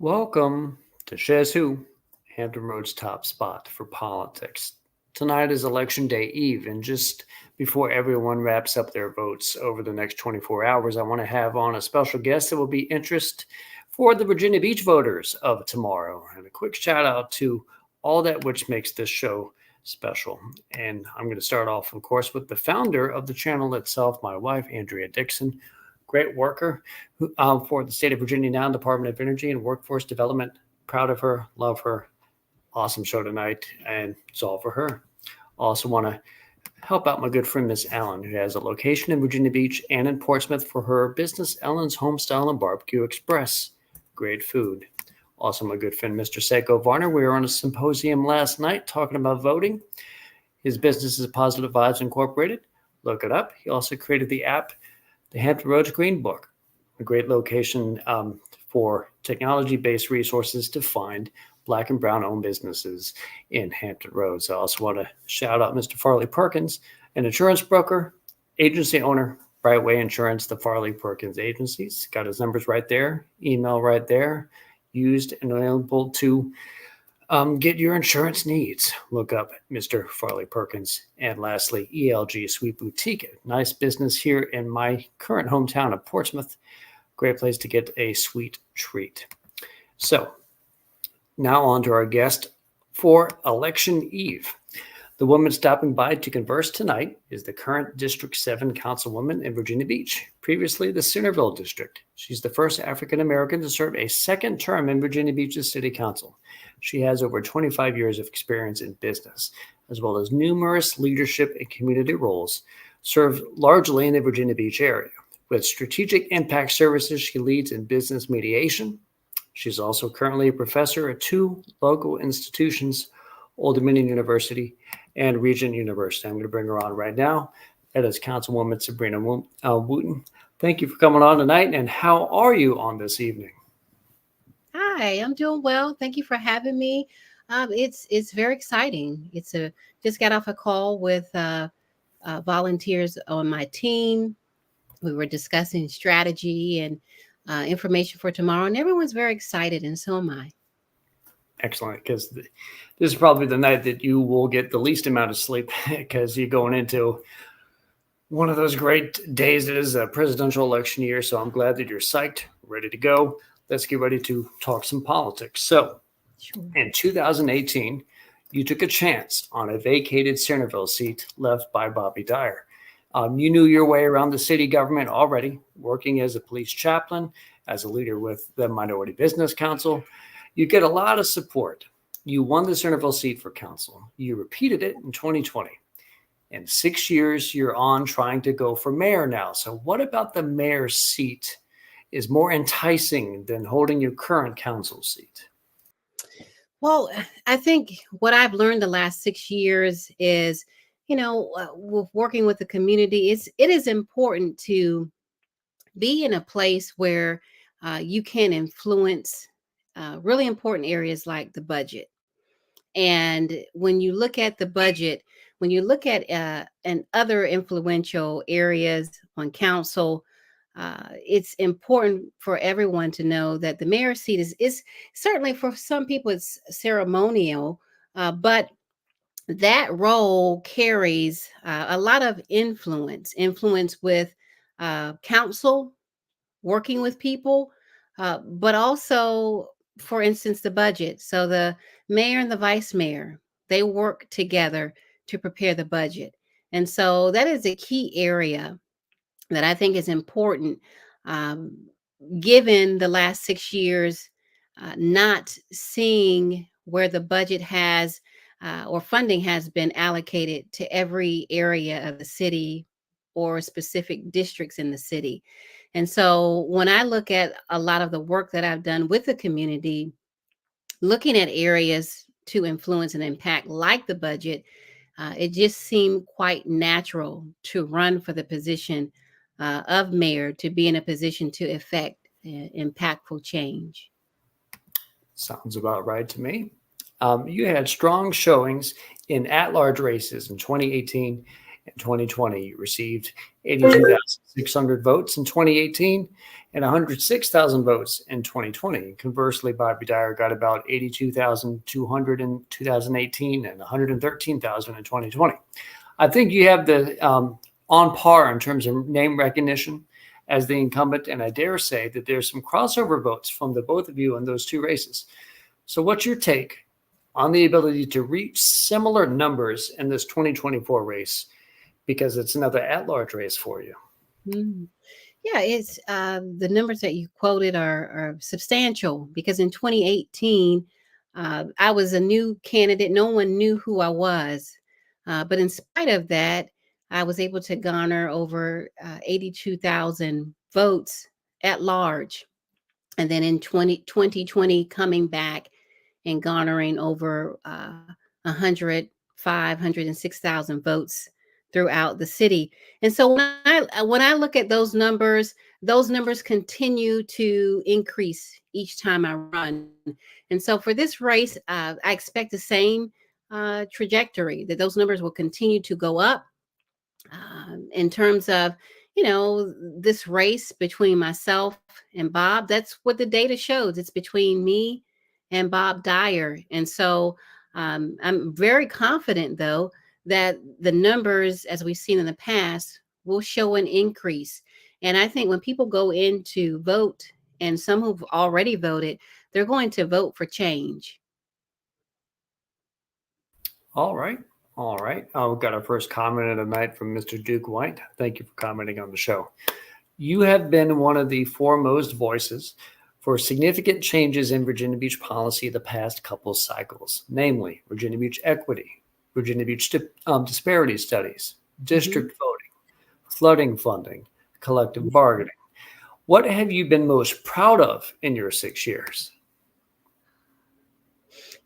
Welcome to SchezzWho, Hampton Roads' top spot for politics. Tonight is Election Day Eve, and just before everyone wraps up their votes over the next 24 hours, I want to have on a special guest that will be interest for the Virginia Beach voters of tomorrow. And a quick shout out to all that which makes this show special. And I'm going to start off, of course, with the founder of the channel itself, my wife, Andrea Dixon. Great worker for the state of Virginia now, Department of Energy and Workforce Development. Proud of her, love her. Awesome show tonight, and it's all for her. Also want to help out my good friend, Miss Ellen, who has a location in Virginia Beach and in Portsmouth for her business, Ellen's Homestyle and Barbecue Express. Great food. Also, my good friend, Mr. Seiko Varner. We were on a symposium last night talking about voting. His business is Positive Vibes Incorporated. Look it up. He also created the app, the Hampton Roads Green Book, a great location for technology-based resources to find Black and Brown-owned businesses in Hampton Roads. I also want to shout out Mr. Farley Perkins, an insurance broker, agency owner, Brightway Insurance, the Farley Perkins agencies. Got his numbers right there, email right there, used and available to get your insurance needs. Look up Mr. Farley Perkins. And lastly, ELG Sweet Boutique. Nice business here in my current hometown of Portsmouth. Great place to get a sweet treat. So now on to our guest for Election Eve. The woman stopping by to converse tonight is the current District 7 Councilwoman in Virginia Beach, previously the Centerville District. She's the first African-American to serve a second term in Virginia Beach's City Council. She has over 25 years of experience in business, as well as numerous leadership and community roles, served largely in the Virginia Beach area. With strategic impact services, she leads in business mediation. She's also currently a professor at two local institutions, Old Dominion University and Regent University. I'm going to bring her on right now. That is Councilwoman Sabrina Wooten. Thank you for coming on tonight. And how are you on this evening? Hi, I'm doing well. Thank you for having me. It's very exciting. Just got off a call with volunteers on my team. We were discussing strategy and information for tomorrow, and everyone's very excited, and so am I. Excellent, because this is probably the night that you will get the least amount of sleep because you're going into one of those great days. It is a presidential election year, so I'm glad that you're psyched, ready to go. Let's get ready to talk some politics. So in 2018, you took a chance on a vacated Centerville seat left by Bobby Dyer. You knew your way around the city government already, working as a police chaplain, as a leader with the Minority Business Council. You get a lot of support. You won the Centerville seat for council. You repeated it in 2020. In 6 years, you're on trying to go for mayor now. So what about the mayor's seat is more enticing than holding your current council seat? Well, I think what I've learned the last 6 years is, with working with the community, it is important to be in a place where you can influence really important areas like the budget. And when you look at the budget, when you look at and other influential areas on council, it's important for everyone to know that the mayor's seat is certainly, for some people, it's ceremonial, but that role carries a lot of influence with council, working with people, but also, for instance, the budget. So the mayor and the vice mayor, they work together to prepare the budget. And so that is a key area that I think is important, given the last 6 years, not seeing where the budget has or funding has been allocated to every area of the city or specific districts in the city. And so when I look at a lot of the work that I've done with the community, looking at areas to influence and impact, like the budget, it just seemed quite natural to run for the position of mayor, to be in a position to effect impactful change. Sounds about right to me. You had strong showings in at-large races in 2018 In 2020, you received 82,600 votes in 2018 and 106,000 votes in 2020. Conversely, Bobby Dyer got about 82,200 in 2018 and 113,000 in 2020. I think you have the on par in terms of name recognition as the incumbent, and I dare say that there's some crossover votes from the both of you in those two races. So what's your take on the ability to reach similar numbers in this 2024 race, because it's another at-large race for you? Mm. Yeah, it's the numbers that you quoted are substantial because in 2018, I was a new candidate. No one knew who I was. But in spite of that, I was able to garner over 82,000 votes at large. And then in 2020, coming back and garnering over 106,000 votes throughout the city. And so when I look at those numbers continue to increase each time I run. And so for this race, I expect the same trajectory, that those numbers will continue to go up in terms of, this race between myself and Bob. That's what the data shows. It's between me and Bob Dyer. And so I'm very confident, though, that the numbers, as we've seen in the past, will show an increase. And I think when people go in to vote, and some who've already voted, they're going to vote for change. All right. All right. We've got our first comment of the night from Mr. Duke White. Thank you for commenting on the show. You have been one of the foremost voices for significant changes in Virginia Beach policy the past couple cycles, namely Virginia Beach equity, Virginia Beach disparity studies, district voting, flooding funding, collective bargaining. What have you been most proud of in your 6 years?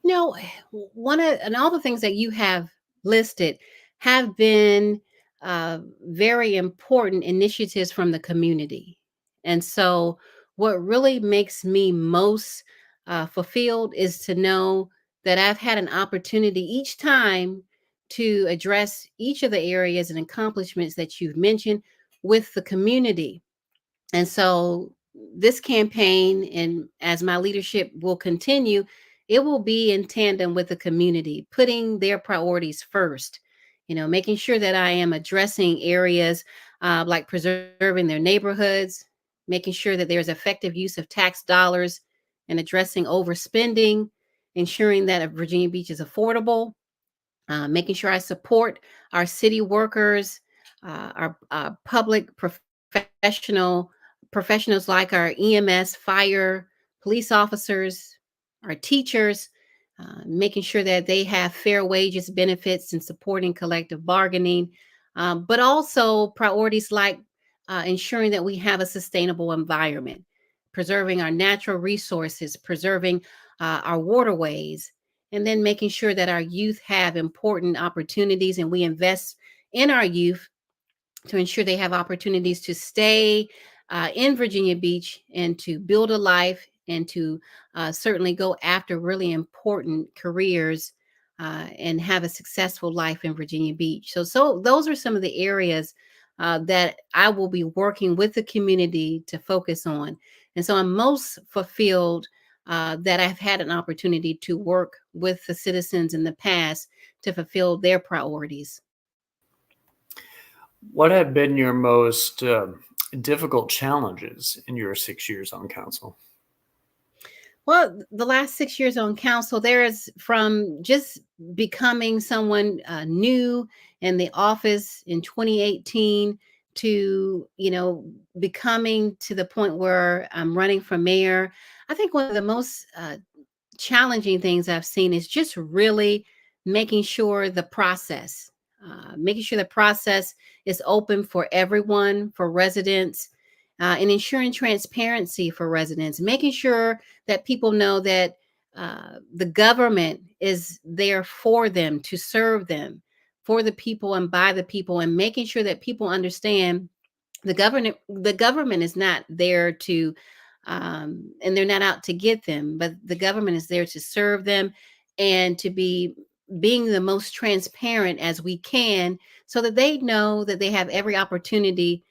No, and all the things that you have listed have been very important initiatives from the community. And so, what really makes me most fulfilled is to know that I've had an opportunity each time to address each of the areas and accomplishments that you've mentioned with the community. And so this campaign, and as my leadership will continue, it will be in tandem with the community, putting their priorities first, making sure that I am addressing areas like preserving their neighborhoods, making sure that there's effective use of tax dollars and addressing overspending, ensuring that Virginia Beach is affordable, making sure I support our city workers, our public professionals like our EMS, fire, police officers, our teachers, making sure that they have fair wages, benefits, and supporting collective bargaining, but also priorities like ensuring that we have a sustainable environment, preserving our natural resources, preserving our waterways, and then making sure that our youth have important opportunities and we invest in our youth to ensure they have opportunities to stay in Virginia Beach and to build a life and to certainly go after really important careers and have a successful life in Virginia Beach. So those are some of the areas that I will be working with the community to focus on. And so I'm most fulfilled that I've had an opportunity to work with the citizens in the past to fulfill their priorities. What have been your most difficult challenges in your 6 years on council? Well, the last 6 years on council, there is from just becoming someone new in the office in 2018 to, becoming to the point where I'm running for mayor. I think one of the most challenging things I've seen is just really making sure the process, is open for everyone, for residents, and ensuring transparency for residents, making sure that people know that the government is there for them, to serve them, for the people and by the people, and making sure that people understand the government is not there to and they're not out to get them, but the government is there to serve them and to be being the most transparent as we can so that they know that they have every opportunity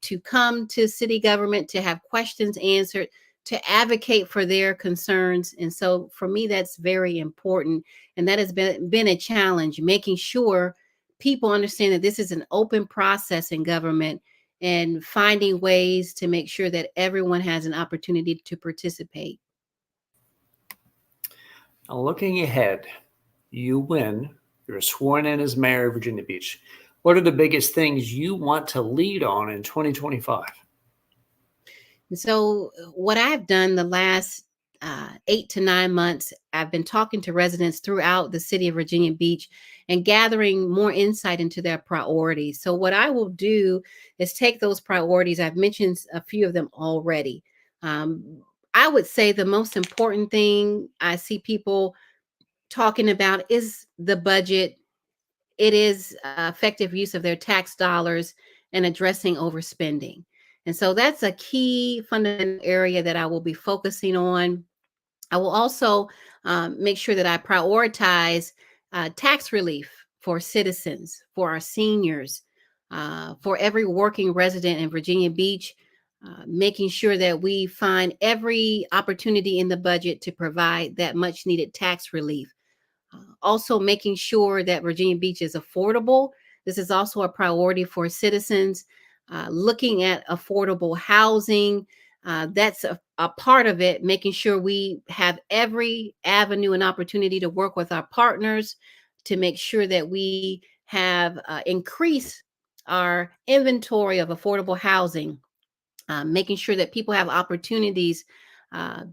to come to city government, to have questions answered, to advocate for their concerns. And so for me, that's very important. And that has been a challenge, making sure people understand that this is an open process in government and finding ways to make sure that everyone has an opportunity to participate. Now, looking ahead, you win. You're sworn in as mayor of Virginia Beach. What are the biggest things you want to lead on in 2025? And so, what I've done the last 8 to 9 months, I've been talking to residents throughout the city of Virginia Beach and gathering more insight into their priorities. So, what I will do is take those priorities, I've mentioned a few of them already. Um, I would say the most important thing I see people talking about is the budget. It is effective use of their tax dollars and addressing overspending. And so that's a key fundamental area that I will be focusing on. I will also make sure that I prioritize tax relief for citizens, for our seniors, for every working resident in Virginia Beach, making sure that we find every opportunity in the budget to provide that much needed tax relief. Also, making sure that Virginia Beach is affordable. This is also a priority for citizens. Looking at affordable housing, that's a part of it, making sure we have every avenue and opportunity to work with our partners to make sure that we have increased our inventory of affordable housing, making sure that people have opportunities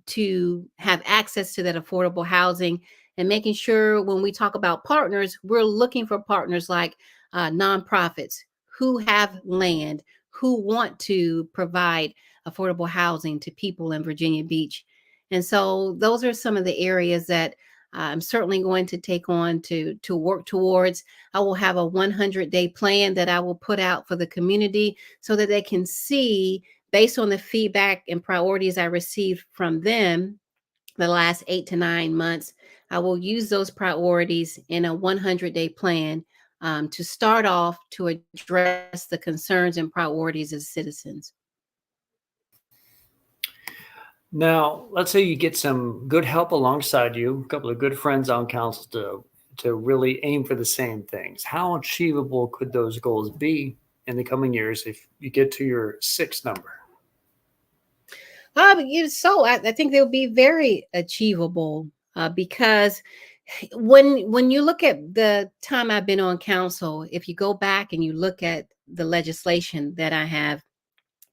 to have access to that affordable housing, and making sure when we talk about partners, we're looking for partners like nonprofits who have land, who want to provide affordable housing to people in Virginia Beach. And so those are some of the areas that I'm certainly going to take on to work towards. I will have a 100-day plan that I will put out for the community so that they can see, based on the feedback and priorities I received from them the last 8 to 9 months, I will use those priorities in a 100-day plan to start off to address the concerns and priorities of citizens. Now, let's say you get some good help alongside you, a couple of good friends on council to really aim for the same things. How achievable could those goals be in the coming years if you get to your sixth number? I think they'll be very achievable because when you look at the time I've been on council, if you go back and you look at the legislation that I have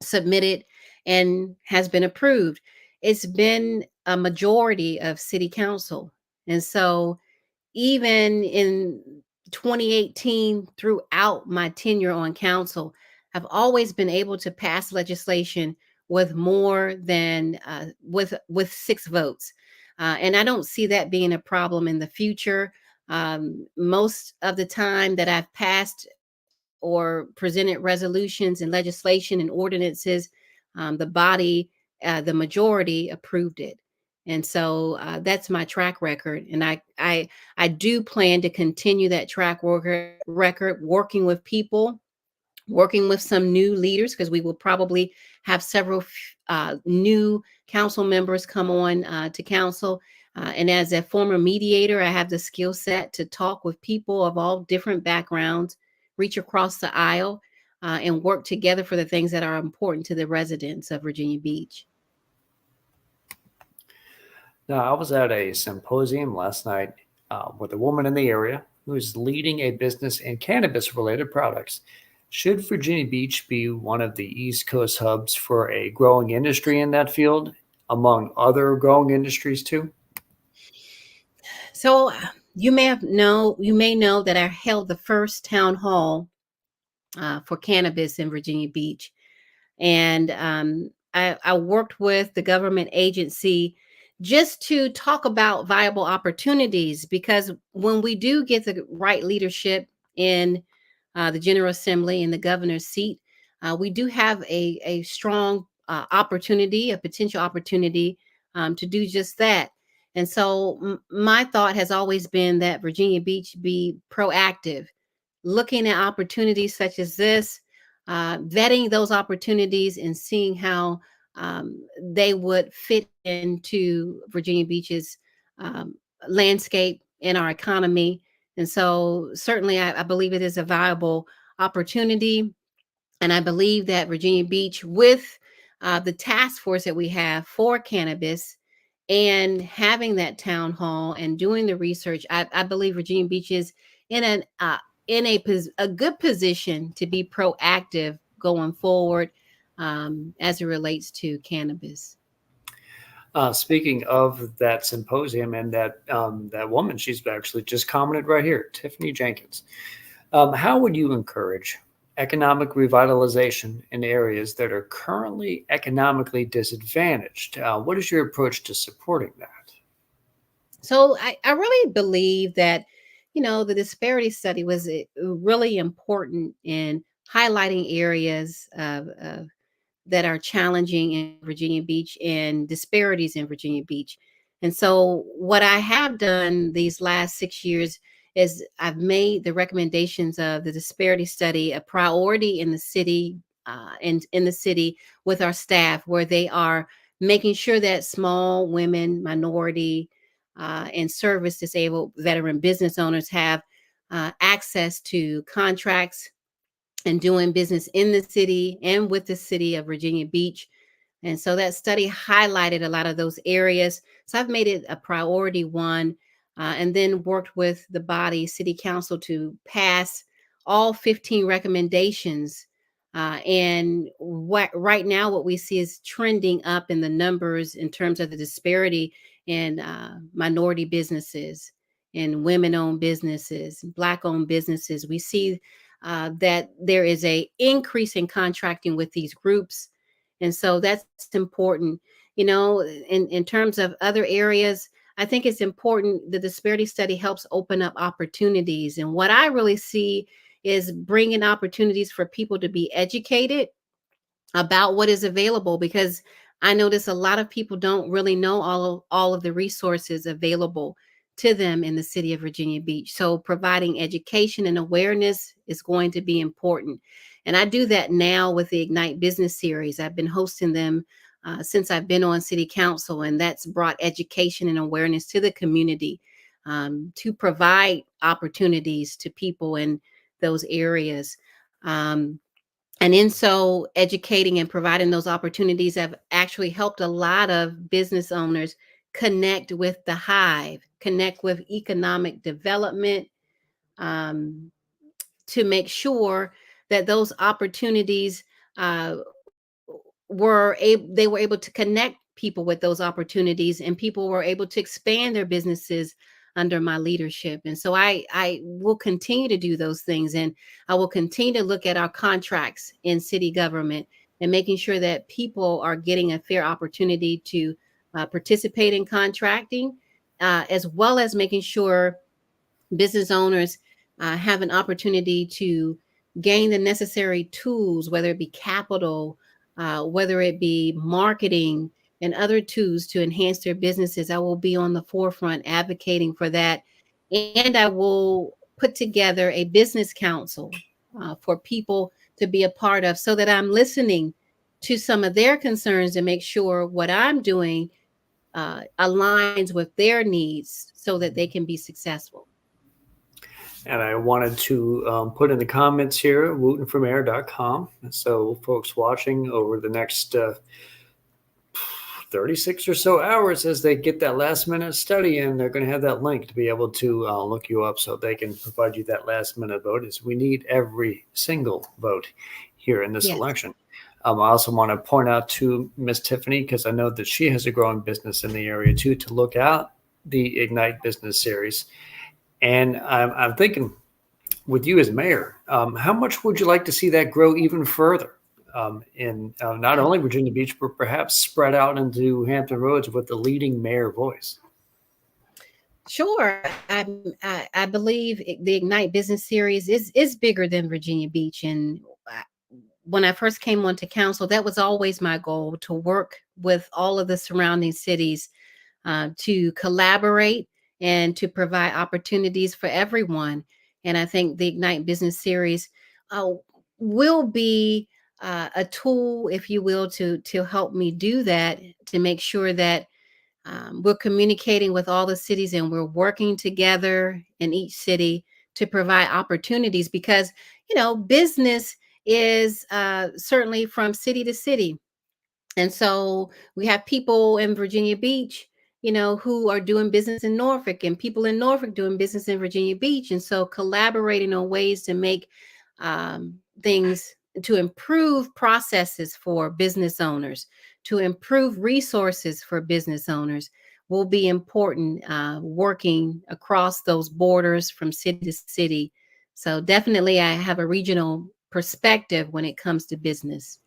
submitted and has been approved, it's been a majority of city council. And so even in 2018, throughout my tenure on council, I've always been able to pass legislation with more than with 6 votes, and I don't see that being a problem in the future. Most of the time that I've passed or presented resolutions and legislation and ordinances, the body, the majority approved it. And so that's my track record. And I do plan to continue that record, working with people, working with some new leaders, because we will probably have several new council members come on to council. And as a former mediator, I have the skill set to talk with people of all different backgrounds, reach across the aisle, and work together for the things that are important to the residents of Virginia Beach. Now, I was at a symposium last night with a woman in the area who is leading a business in cannabis related products. Should Virginia Beach be one of the East Coast hubs for a growing industry in that field, among other growing industries too? So you may know that I held the first town hall for cannabis in Virginia Beach. And I worked with the government agency just to talk about viable opportunities, because when we do get the right leadership in the General Assembly and the governor's seat, we do have a strong opportunity, a potential opportunity to do just that. And so my thought has always been that Virginia Beach be proactive, looking at opportunities such as this, vetting those opportunities and seeing how they would fit into Virginia Beach's um, landscape in our economy. And so certainly I believe it is a viable opportunity. And I believe that Virginia Beach, with the task force that we have for cannabis and having that town hall and doing the research, I believe Virginia Beach is in a good position to be proactive going forward as it relates to cannabis. Speaking of that symposium and that woman, she's actually just commented right here, Tiffany Jenkins. How would you encourage economic revitalization in areas that are currently economically disadvantaged? What is your approach to supporting that? So I really believe that, the disparity study was really important in highlighting areas of that are challenging in Virginia Beach and disparities in Virginia Beach. And so, what I have done these last 6 years is I've made the recommendations of the disparity study a priority in the city, and in the city with our staff, where they are making sure that small women, minority, and service disabled veteran business owners have access to contracts and doing business in the city and with the city of Virginia Beach. And so that study highlighted a lot of those areas. So I've made it a priority one, and then worked with the body, city council, to pass all 15 recommendations. And what right now, what we see is trending up in the numbers in terms of the disparity in minority businesses and women-owned businesses, Black-owned businesses. We see that there is a increase in contracting with these groups, and so that's important. In terms of other areas, I think it's important. The disparity study helps open up opportunities, and what I really see is bringing opportunities for people to be educated about what is available, because I notice a lot of people don't really know all of the resources available to them in the city of Virginia Beach. So providing education and awareness is going to be important. And I do that now with the Ignite Business Series. I've been hosting them since I've been on city council, and that's brought education and awareness to the community, to provide opportunities to people in those areas. And in so educating and providing those opportunities have actually helped a lot of business owners connect with the hive, connect with economic development, um, to make sure that those opportunities uh, they were able to connect people with those opportunities, and people were able to expand their businesses under my leadership. And so I will continue to do those things, and I will continue to look at our contracts in city government and making sure that people are getting a fair opportunity to participate in contracting, as well as making sure business owners have an opportunity to gain the necessary tools, whether it be capital, whether it be marketing, and other tools to enhance their businesses. I will be on the forefront advocating for that. And I will put together a business council for people to be a part of, so that I'm listening to some of their concerns and make sure what I'm doing aligns with their needs so that they can be successful. And I wanted to put in the comments here, wootenformayor.com. So folks watching over the next 36 or so hours, as they get that last minute study in, they're going to have that link to be able to look you up so they can provide you that last minute vote, as we need every single vote here in this Yes. election. I also want to point out to Miss Tiffany, because I know that she has a growing business in the area too, to look out the Ignite Business Series. And I'm thinking, with you as mayor, how much would you like to see that grow even further in not only Virginia Beach, but perhaps spread out into Hampton Roads with the leading mayor voice? Sure. I believe the Ignite Business Series is bigger than Virginia Beach. And when I first came onto council, that was always my goal, to work with all of the surrounding cities to collaborate and to provide opportunities for everyone. And I think the Ignite Business Series uh, will be a tool, if you will, to help me do that, to make sure that we're communicating with all the cities and we're working together in each city to provide opportunities, because business is certainly from city to city. And so we have people in Virginia Beach, who are doing business in Norfolk, and people in Norfolk doing business in Virginia Beach. And so collaborating on ways to make things, to improve processes for business owners, to improve resources for business owners will be important, working across those borders from city to city. So definitely I have a regional perspective when it comes to business.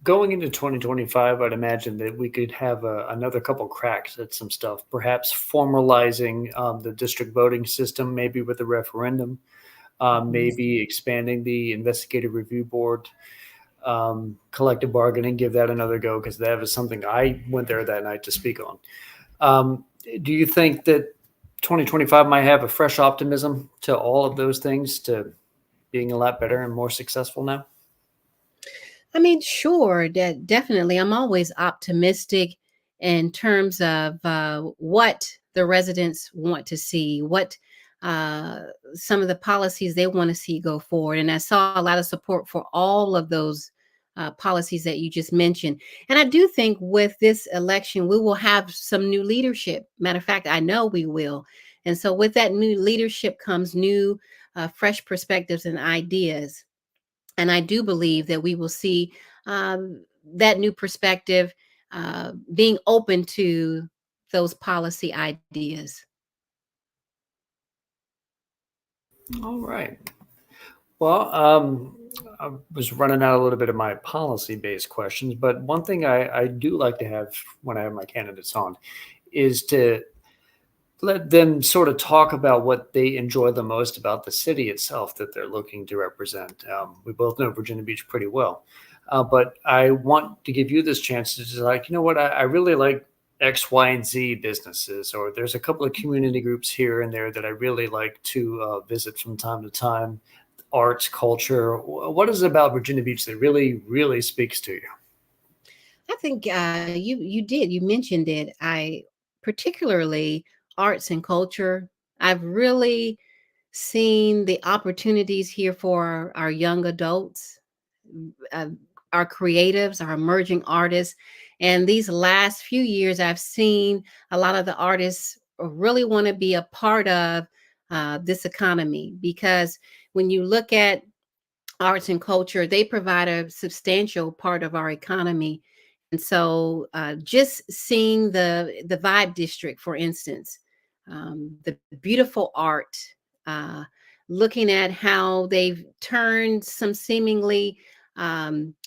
Going into 2025, I'd imagine that we could have another couple cracks at some stuff, perhaps formalizing the district voting system, maybe with a referendum, maybe expanding the investigative review board, collective bargaining, give that another go, because that was something I went there that night to speak on. Do you think that 2025 might have a fresh optimism to all of those things, to being a lot better and more successful now? I mean, sure, definitely. I'm always optimistic in terms of what the residents want to see, what uh, some of the policies they want to see go forward. And I saw a lot of support for all of those policies that you just mentioned. And I do think with this election, we will have some new leadership. Matter of fact, I know we will. And so with that new leadership comes new, fresh perspectives and ideas. And I do believe that we will see that new perspective being open to those policy ideas. All right. Well, I was running out a little bit of my policy-based questions, but one thing I do like to have when I have my candidates on is to let them sort of talk about what they enjoy the most about the city itself that they're looking to represent. We both know Virginia Beach pretty well, but I want to give you this chance to just like, you know what, I really like X, Y, and Z businesses, or there's a couple of community groups here and there that I really like to visit from time to time. Arts, culture. What is it about Virginia Beach that really, really speaks to you? I think you mentioned it. I particularly arts and culture. I've really seen the opportunities here for our young adults, uh, our creatives, our emerging artists. And these last few years, I've seen a lot of the artists really want to be a part of this economy, because when you look at arts and culture, they provide a substantial part of our economy. And so just seeing the Vibe District, for instance, the beautiful art, uh, looking at how they've turned some seemingly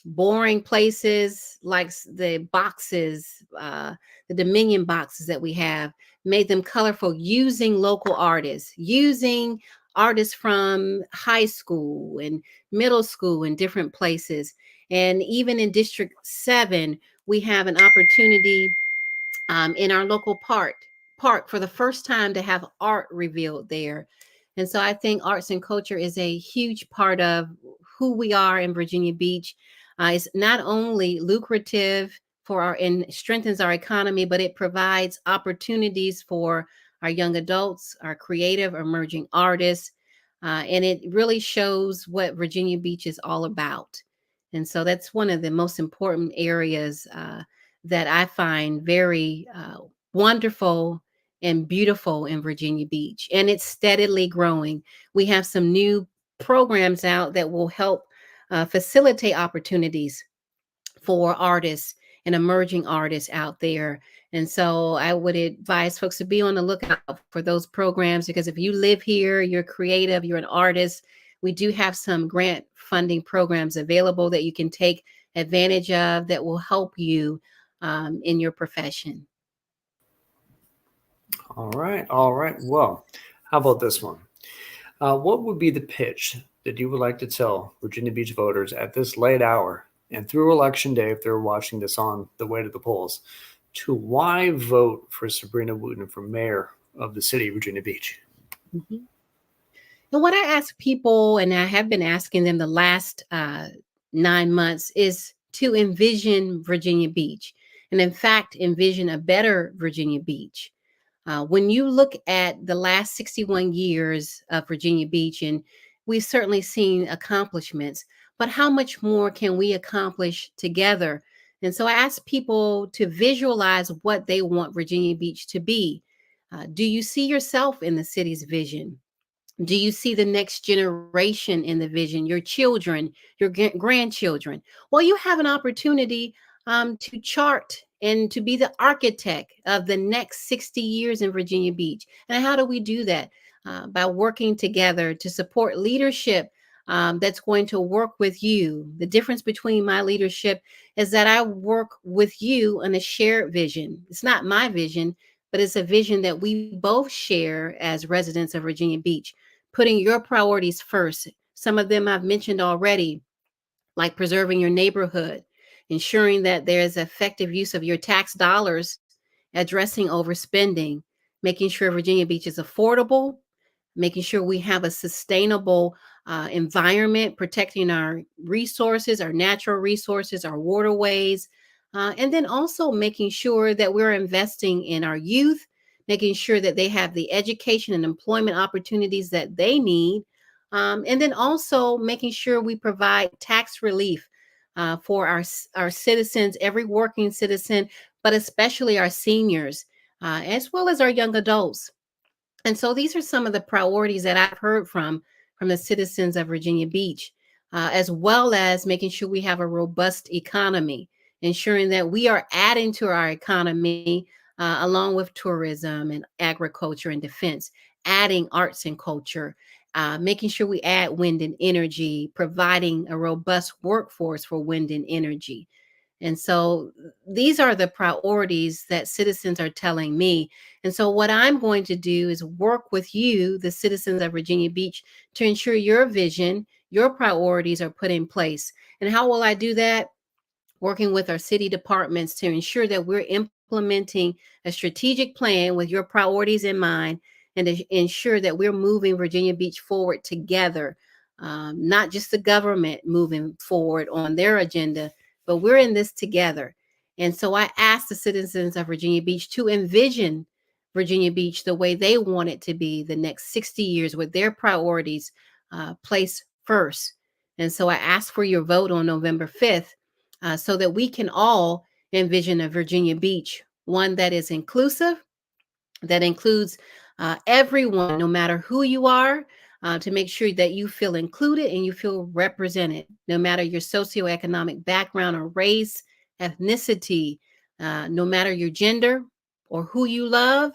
boring places like the boxes, the Dominion boxes that we have, made them colorful using local artists, using artists from high school and middle school in different places. And even in District 7, we have an opportunity in our local park for the first time to have art revealed there. And so I think arts and culture is a huge part of who we are in Virginia Beach. It's not only lucrative for our and strengthens our economy, but it provides opportunities for our young adults, our creative emerging artists, and it really shows what Virginia Beach is all about. And so that's one of the most important areas that I find very wonderful and beautiful in Virginia Beach. And it's steadily growing. We have some new programs out that will help facilitate opportunities for artists and emerging artists out there. And so I would advise folks to be on the lookout for those programs, because if you live here, you're creative, you're an artist, we do have some grant funding programs available that you can take advantage of that will help you in your profession. All right. All right. Well, how about this one? What would be the pitch that you would like to tell Virginia Beach voters at this late hour and through Election Day, if they're watching this on the way to the polls, to why vote for Sabrina Wooten for mayor of the city of Virginia Beach. Mhm. And what I ask people, and I have been asking them the last 9 months, is to envision Virginia Beach. And in fact, envision a better Virginia Beach. When you look at the last 61 years of Virginia Beach, and we've certainly seen accomplishments, but how much more can we accomplish together? And so I ask people to visualize what they want Virginia Beach to be. Do you see yourself in the city's vision? Do you see the next generation in the vision, your children, your grandchildren? Well, you have an opportunity to chart and to be the architect of the next 60 years in Virginia Beach. And how do we do that? By working together to support leadership that's going to work with you. The difference between my leadership is that I work with you on a shared vision. It's not my vision, but it's a vision that we both share as residents of Virginia Beach, putting your priorities first. Some of them I've mentioned already, like preserving your neighborhood, ensuring that there's effective use of your tax dollars, addressing overspending, making sure Virginia Beach is affordable, making sure we have a sustainable environment, protecting our resources, our natural resources, our waterways, and then also making sure that we're investing in our youth, making sure that they have the education and employment opportunities that they need, and then also making sure we provide tax relief for our citizens, every working citizen, but especially our seniors, as well as our young adults. And so these are some of the priorities that I've heard from the citizens of Virginia Beach, as well as making sure we have a robust economy, ensuring that we are adding to our economy along with tourism and agriculture and defense, adding arts and culture, making sure we add wind and energy, providing a robust workforce for wind and energy. And so these are the priorities that citizens are telling me. And so what I'm going to do is work with you, the citizens of Virginia Beach, to ensure your vision, your priorities are put in place. And how will I do that? Working with our city departments to ensure that we're implementing a strategic plan with your priorities in mind, and to ensure that we're moving Virginia Beach forward together, not just the government moving forward on their agenda, but we're in this together. And so I asked the citizens of Virginia Beach to envision Virginia Beach the way they want it to be the next 60 years, with their priorities placed first. And so I asked for your vote on November 5th, so that we can all envision a Virginia Beach, one that is inclusive, that includes everyone, no matter who you are, to make sure that you feel included and you feel represented, no matter your socioeconomic background or race, ethnicity, no matter your gender or who you love,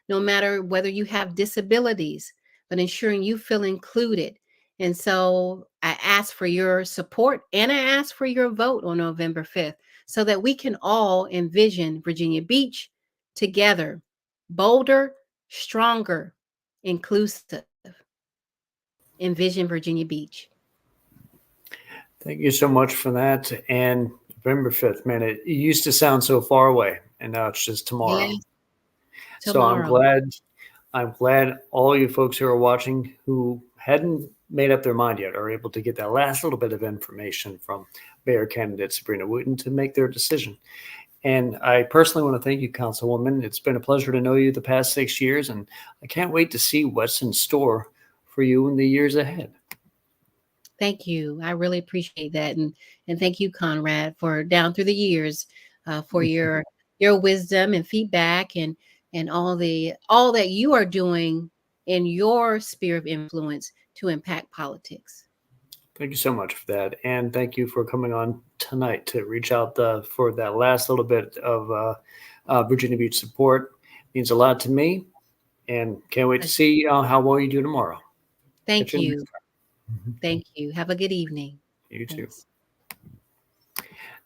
no matter whether you have disabilities, but ensuring you feel included. And so I ask for your support, and I ask for your vote on November 5th, so that we can all envision Virginia Beach together, bolder, stronger, inclusive. Envision Virginia Beach. Thank you so much for that. And November 5th, man, it used to sound so far away, and now it's just tomorrow. Yes, So tomorrow. I'm glad all you folks who are watching who hadn't made up their mind yet are able to get that last little bit of information from Mayor candidate Sabrina Wooten to make their decision. And I personally want to thank you, Councilwoman. It's been a pleasure to know you the past 6 years, and I can't wait to see what's in store for you in the years ahead. Thank you. I really appreciate that, and thank you, Conrad, for down through the years, for your wisdom and feedback, and all that you are doing in your sphere of influence to impact politics. Thank you so much for that. And thank you for coming on tonight to reach out for that last little bit of Virginia Beach support. It means a lot to me, and can't wait to see how well you do tomorrow. Thank Catch you you. next time. Thank you. Have a good evening. You too. Thanks.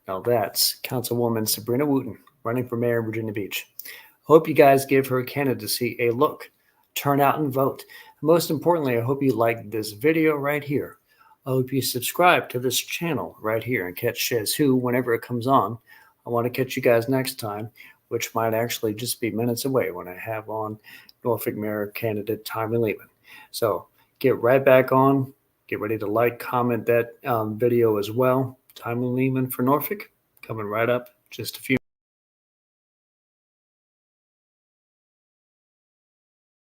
Now that's Councilwoman Sabrina Wooten running for mayor of Virginia Beach. Hope you guys give her candidacy a look. Turn out and vote. Most importantly, I hope you like this video right here. I hope you subscribe to this channel right here and catch SchezzWho whenever it comes on. I want to catch you guys next time which might actually just be minutes away when I have on Norfolk Mayor candidate Tommy Lehman. So get right back on. Get ready to like, comment that video as well. Tommy Lehman for Norfolk coming right up just a few